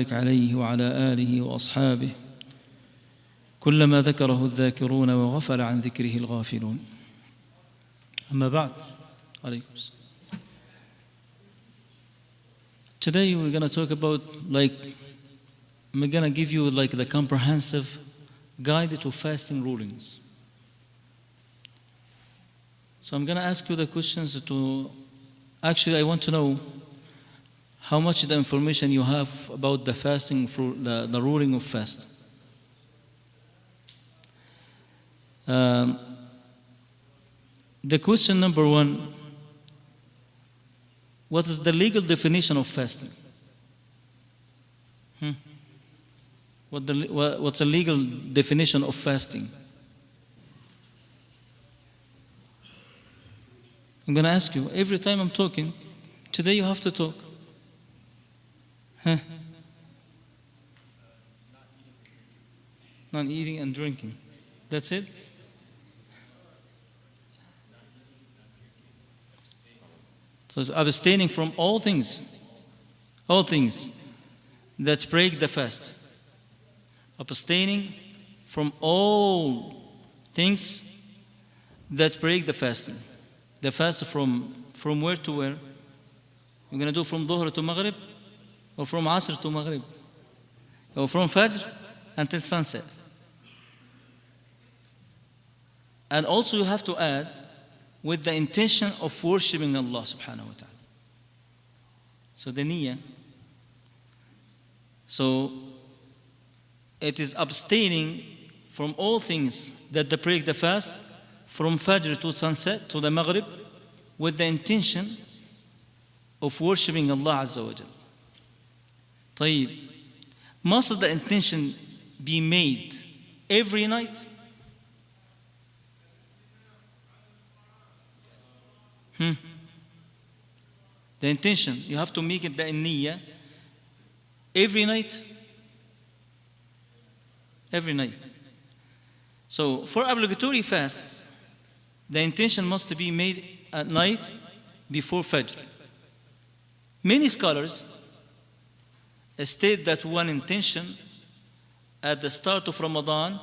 عليه وعلى آله وأصحابه كلما ذكره الذاكرون وغفل عن ذكره الغافلون. أما بعد. عليكم السلام. Today we're going to talk about I'm going to give you the comprehensive guide to fasting rulings. So I'm going to ask you the questions I want to know how much the information you have about the fasting, for the ruling of fast. The question number one, what is the legal definition of fasting? What's the legal definition of fasting? I'm going to ask you, every time I'm talking, today you have to talk. Not eating and drinking. That's it? So it's abstaining from all things that break the fast. Abstaining from all things that break the fasting. The fast from where to where? We're going to do from Dhuhr to Maghrib, or from Asr to Maghrib, or from Fajr until sunset. And also you have to add with the intention of worshipping Allah subhanahu wa ta'ala. So the niyyah. So it is abstaining from all things that break the fast, from Fajr to sunset to the Maghrib, with the intention of worshipping Allah Azza wa Jal. طيب, must the intention be made every night? The intention, you have to make it the niyyah every night? Every night. So for obligatory fasts, the intention must be made at night before Fajr. Many scholars state that one intention at the start of Ramadan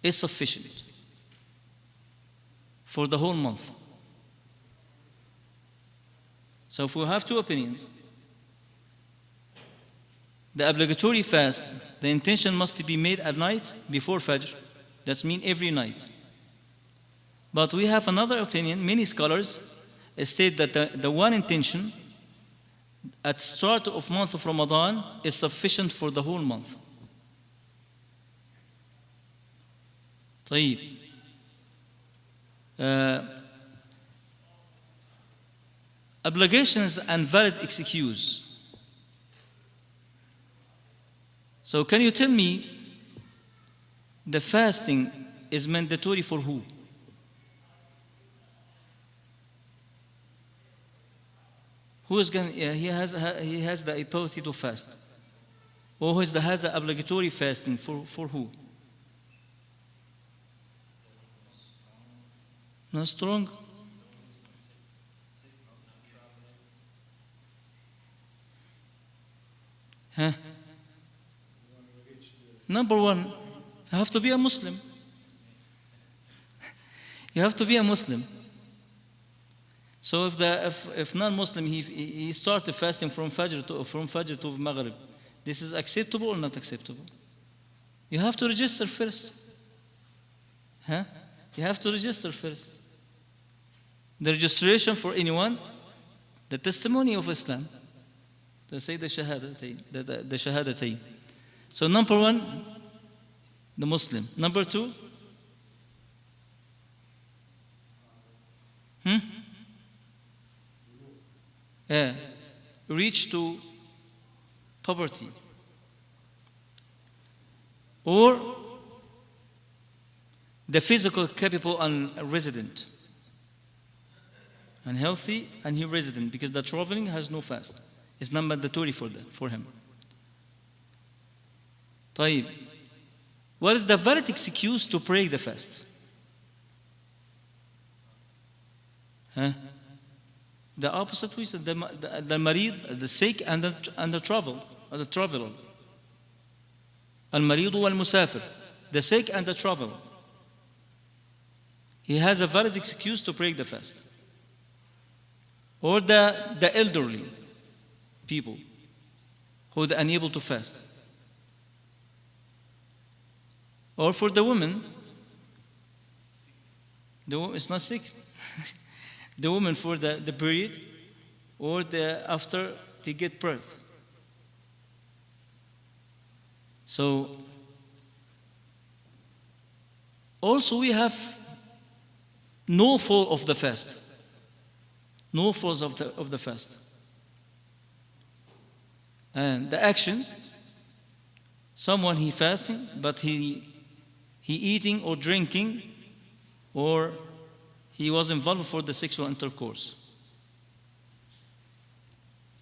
is sufficient for the whole month. So if we have two opinions, the obligatory fast, the intention must be made at night before Fajr. That means every night. But we have another opinion. Many scholars state that the one intention at start of month of Ramadan is sufficient for the whole month. طيب. Obligations and valid excuse. So can you tell me, the fasting is mandatory for who? Who is going? He has the ability to fast. Or who has the obligatory fasting for who? Not strong. Number one, you have to be a Muslim. You have to be a Muslim. So if non-Muslim he started fasting from Fajr to Maghrib, this is acceptable or not acceptable? You have to register first. You have to register first. The registration for anyone, the testimony of Islam. They say the Shahadatayn. So number one, the Muslim. Number two, reach to poverty. Or the physical capable and resident. And healthy and he resident, because the traveling has no fast. It's not mandatory for him. طيب. What is the valid excuse to break the fast? The opposite reason, the marid, the sick, and the travel. the traveler. المريض والمسافر, the sick and the traveler. He has a valid excuse to break the fast. Or the elderly people who are unable to fast. Or for the woman, it's not sick. The woman for the period or after to get birth. So, also we have no fall of the fast. No falls of the fast. And the action, someone he fasting, but he eating or drinking, or he was involved for the sexual intercourse.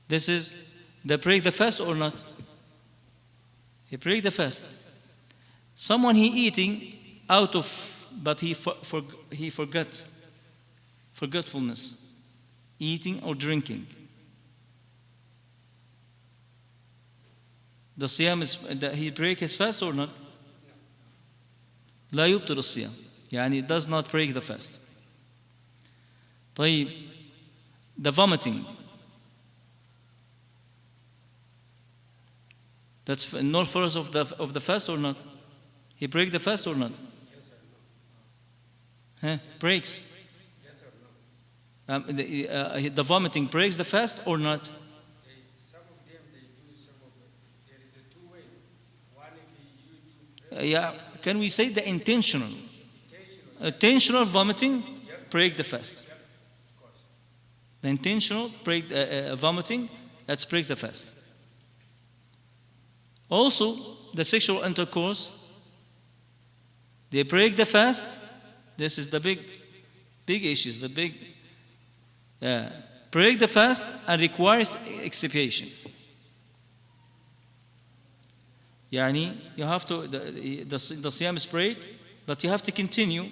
This is the break the fast or not? He break the fast. Someone he eating out of, but he forgot, forgetfulness, eating or drinking. The siyam is, he break his fast or not? لا يبطل الصيام. يعني it does not break the fast. طيب, the vomiting. That's no force of the fast or not? He break the fast or not? Yes or no? Breaks. Yes or no? The vomiting breaks the fast or not? Some of them they do, some of them. There is a two way. One if you do. Yeah. Can we say the intentional? Intentional vomiting break the fast. Yep, of course. The intentional break vomiting, that's break the fast. Also, the sexual intercourse, they break the fast. This is the big issues, the big break the fast and requires expiation. Yani you have to the siyam is prayed, but you have to continue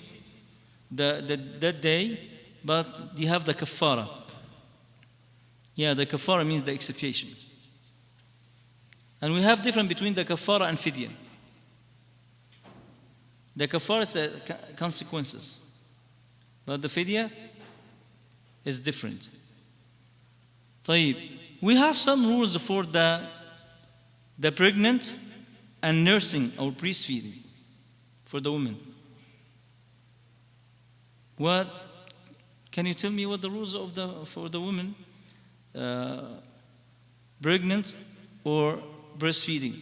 that day, but you have the kafara. Yeah, the kafara means the expiation. And we have difference between the kafara and fidya. The kafara is the consequences, but the fidya is different. طيب, we have some rules for the pregnant and nursing or breastfeeding for the woman. What can you tell me what the rules for the woman pregnant or breastfeeding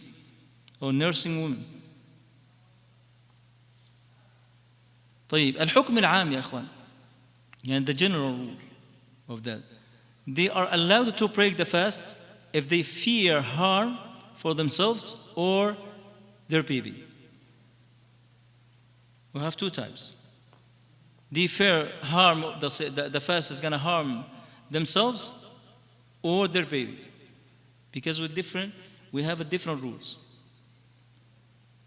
or nursing woman? طيب, الحكم العام يا اخوان, يعني the general rule of that, they are allowed to break the fast if they fear harm for themselves or their baby. We have two types. They fear harm, the fast is going to harm themselves or their baby. Because we have different rules.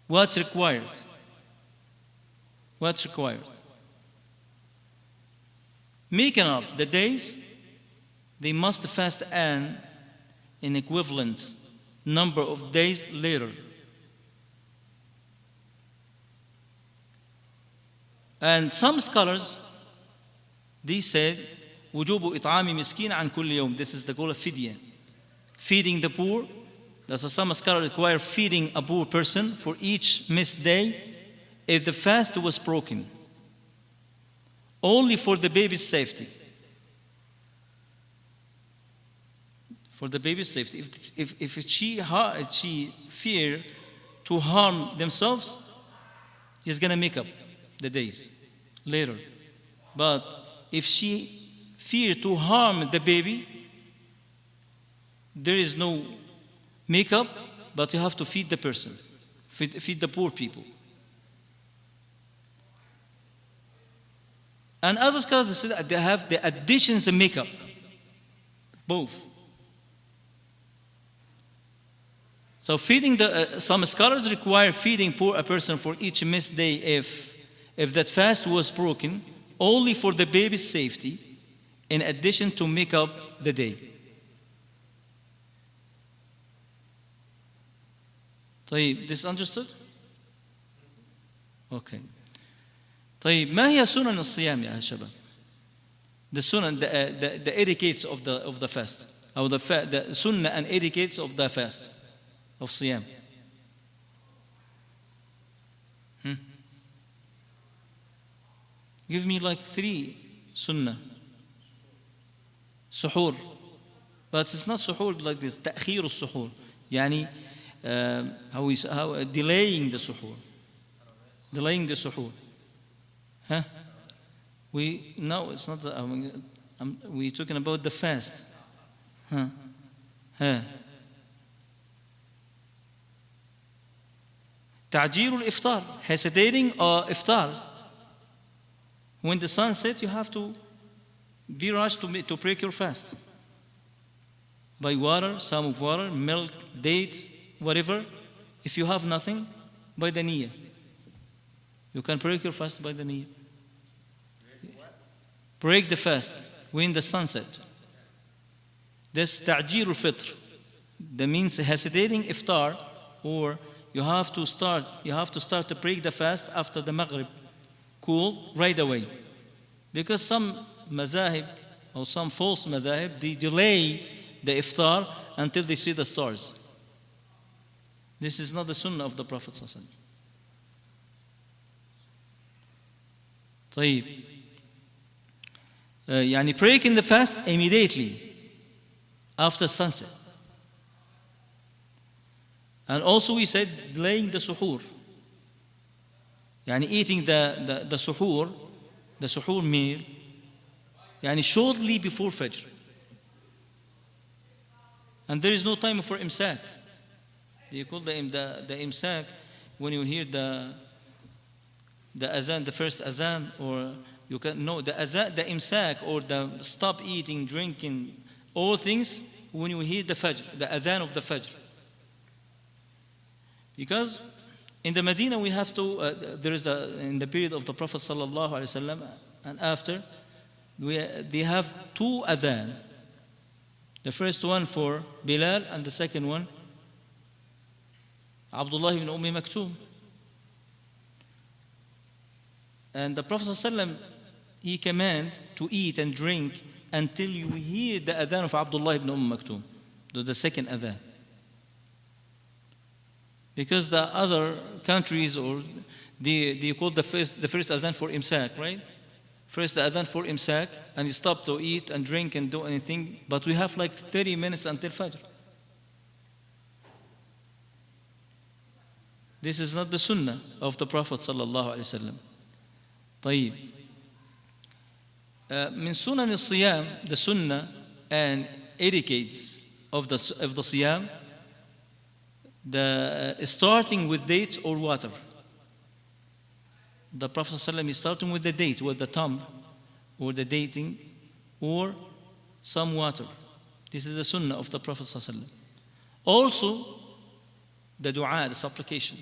What's required? What's required? Making up the days, they must fast an equivalent number of days later. And some scholars, they said, وجوب إطعام مسكين عن كل يوم. This is the goal of fidya. Feeding the poor. That's why some scholars require feeding a poor person for each missed day if the fast was broken. Only for the baby's safety. For the baby's safety. If she fear to harm themselves, she's going to make up the days later. But if she fear to harm the baby, there is no makeup, but you have to feed the person, feed the poor people. And other scholars said they have the additions and makeup, both. So feeding some scholars require feeding a person for each missed day if that fast was broken, only for the baby's safety, in addition to make up the day. طيب, this understood? Okay. طيب, ما هي سنن الصيام يا شباب? The sunan, the etiquettes of the fast, or the sunnah and etiquettes of the fast, of siyam. Give me like 3 sunnah. Suhoor. But it's not suhoor like this. تأخير السحور. يعني how delaying the suhoor. Delaying the suhoor. Huh? No, it's not. We're talking about the fast. Huh? Huh? تعجيل الإفطار. Hesitating or iftar. When the sun sets, you have to be rushed to break your fast. By water, some of water, milk, dates, whatever. If you have nothing, by the niyyah. You can break your fast by the niyyah. Break the fast when the sunset. This ta'jir al-fitr. That means hesitating iftar, or you have to start to break the fast after the maghrib. Cool, right away. Because some mazahib or some false madhahib, they delay the iftar until they see the stars. This is not the sunnah of the Prophet sallallahu alaihi wasallam. طيب. يعني breaking the fast immediately after sunset. And also we said delaying the suhoor. يعني eating the suhoor meal, يعني shortly before Fajr. And there is no time for imsak. They call the imsak when you hear the azan, the first azan, or you can know the azan, the imsak, or the stop eating, drinking, all things when you hear the Fajr, the adhan of the Fajr. Because in the Medina we have to, there is in the period of the Prophet sallallahu alaihi wasallam and after, they have 2 adhan. The first one for Bilal and the second one Abdullah ibn Maktoum. And the Prophet sallallahu alaihi wasallam, he command to eat and drink until you hear the adhan of Abdullah ibn Maktoum, the second adhan. Because the other countries, or they call the first adhan for imsak, right? First the adhan for imsak, and you stop to eat and drink and do anything. But we have like 30 minutes until Fajr. This is not the sunnah of the Prophet sallallahu alaihi wasallam. طيب. من سنن الصيام, the sunnah and etiquettes of the siyam, the starting with dates or water. The Prophet ﷺ is starting with the date, with the tamr, or the dating, or some water. This is the sunnah of the Prophet ﷺ. Also, the dua, the supplication.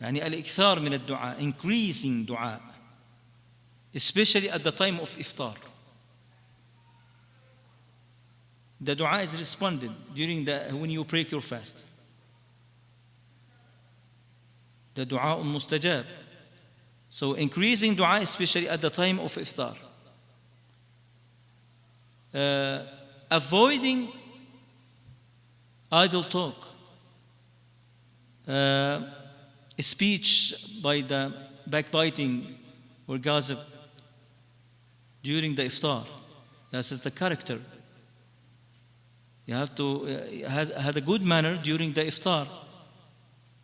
يعني الإكثار من الدعاء, increasing dua, especially at the time of iftar. The dua is responded when you break your fast. The dua mustajab. So increasing dua, especially at the time of iftar. Avoiding idle talk, speech by the backbiting or gossip during the iftar. This is the character. You have to have a good manner during the iftar,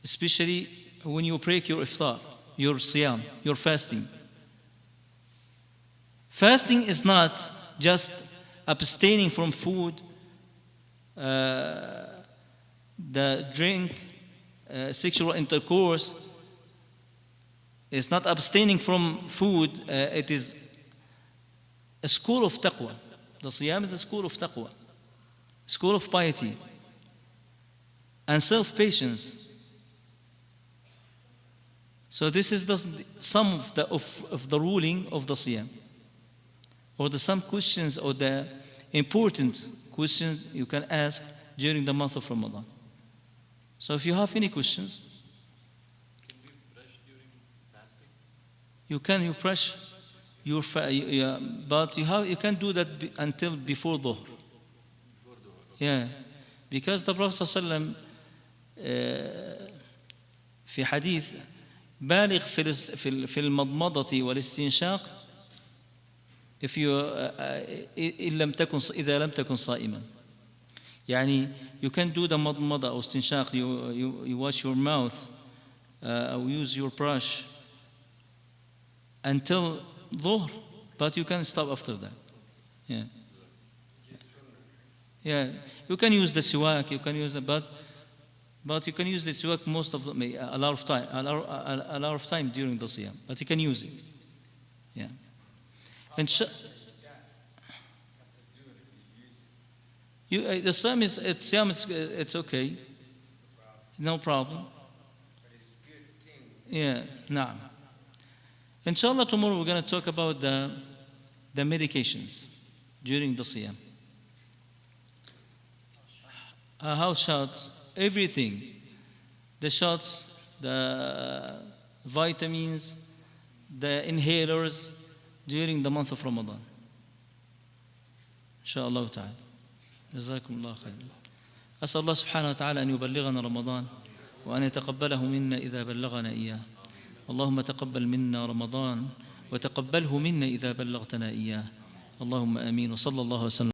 especially when you break your iftar, your siyam, your fasting. Fasting is not just abstaining from food, the drink, sexual intercourse. It's not abstaining from food, it is a school of taqwa. The siyam is a school of taqwa, school of piety and self-patience. So this is some of the ruling of the siyam, or some questions, or the important questions you can ask during the month of Ramadan. So if you have any questions, Can we brush during fasting? you brush your yeah, but you can't do that until before dhuhr. Before the Yeah, because the Prophet صلى الله عليه وسلم في حديث بالغ في المضمضة والاستنشاق if you إذا لم تكن صائما. يعني you can do the مضمضة أو استنشاق, you wash your mouth or use your brush until dhuhr, but you can stop after that. Yeah. Yeah, you can use the siwak, you can use it, but you can use the siwak most of a lot of time during the siyam, but you can use it. Yeah. And the siyam it's okay, no problem. But it's good thing. Yeah, nah. Inshallah, tomorrow we're going to talk about the medications during the siyam. House shots, everything. The shots, the vitamins, the inhalers during the month of Ramadan. Inshallah ta'ala. جزاكم الله خير. أسأل الله سبحانه وتعالى أن يبلغنا رمضان وأن يتقبله منا إذا بلغنا إياه. اللهم تقبل منا رمضان وتقبله منا إذا بلغتنا إياه. اللهم آمين وصلى الله وسلم